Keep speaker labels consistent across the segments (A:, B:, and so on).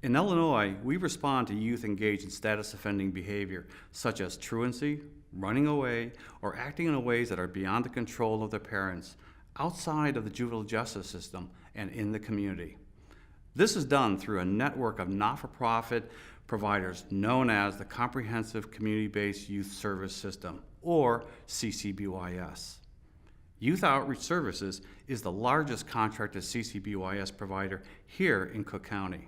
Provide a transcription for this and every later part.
A: In Illinois, we respond to youth engaged in status offending behavior, such as truancy, running away, or acting in ways that are beyond the control of their parents, outside of the juvenile justice system and in the community. This is done through a network of not-for-profit providers known as the Comprehensive Community-Based Youth Service System, or CCBYS. Youth Outreach Services is the largest contracted CCBYS provider here in Cook County.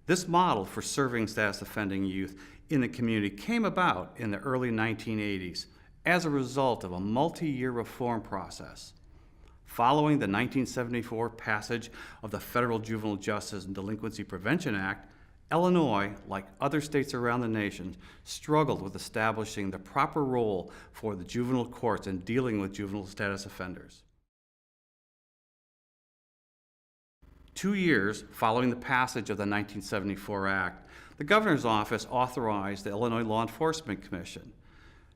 A: This model for serving status offending youth in the community came about in the early 1980s as a result of a multi-year reform process. Following the 1974 passage of the Federal Juvenile Justice and Delinquency Prevention Act, Illinois, like other states around the nation, struggled with establishing the proper role for the juvenile courts in dealing with juvenile status offenders. 2 years following the passage of the 1974 Act, the Governor's Office authorized the Illinois Law Enforcement Commission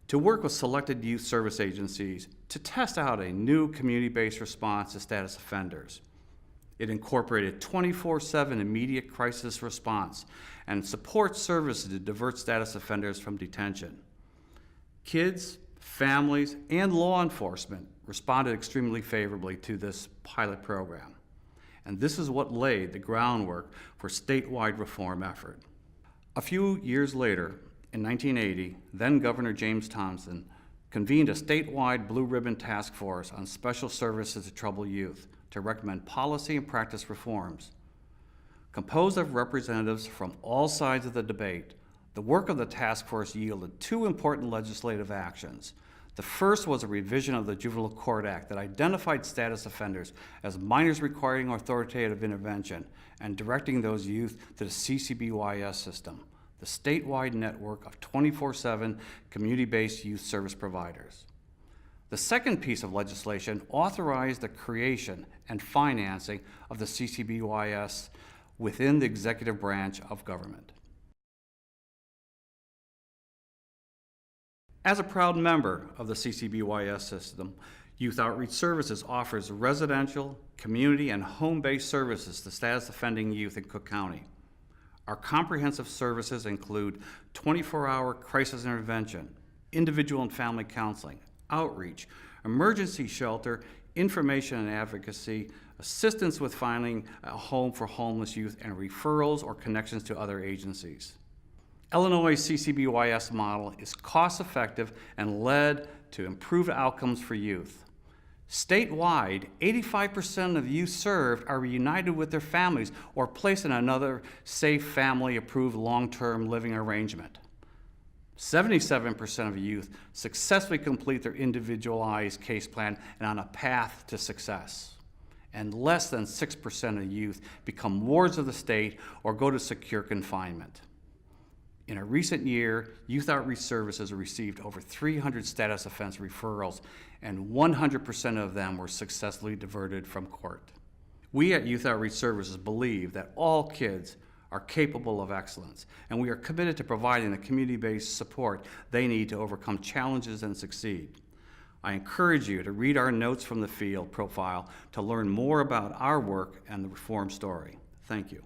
A: to work with selected youth service agencies to test out a new community-based response to status offenders. It incorporated 24/7 immediate crisis response and support services to divert status offenders from detention. Kids, families, and law enforcement responded extremely favorably to this pilot program. And this is what laid the groundwork for statewide reform effort. A few years later, in 1980, then Governor James Thompson convened a statewide Blue Ribbon Task Force on Special Services to Troubled Youth to recommend policy and practice reforms. Composed of representatives from all sides of the debate, the work of the task force yielded 2 important legislative actions. The first was a revision of the Juvenile Court Act that identified status offenders as minors requiring authoritative intervention and directing those youth to the CCBYS system, the statewide network of 24/7 community-based youth service providers. The second piece of legislation authorized the creation and financing of the CCBYS within the executive branch of government. As a proud member of the CCBYS system, Youth Outreach Services offers residential, community, and home-based services to status offending youth in Cook County. Our comprehensive services include 24-hour crisis intervention, individual and family counseling, outreach, emergency shelter, information and advocacy, assistance with finding a home for homeless youth, and referrals or connections to other agencies. Illinois' CCBYS model is cost-effective and led to improved outcomes for youth. Statewide, 85% of youth served are reunited with their families or placed in another safe family-approved long-term living arrangement. 77% of youth successfully complete their individualized case plan and on a path to success. And less than 6% of youth become wards of the state or go to secure confinement. In a recent year, Youth Outreach Services received over 300 status offense referrals, and 100% of them were successfully diverted from court. We at Youth Outreach Services believe that all kids are capable of excellence, and we are committed to providing the community-based support they need to overcome challenges and succeed. I encourage you to read our Notes from the Field profile to learn more about our work and the reform story. Thank you.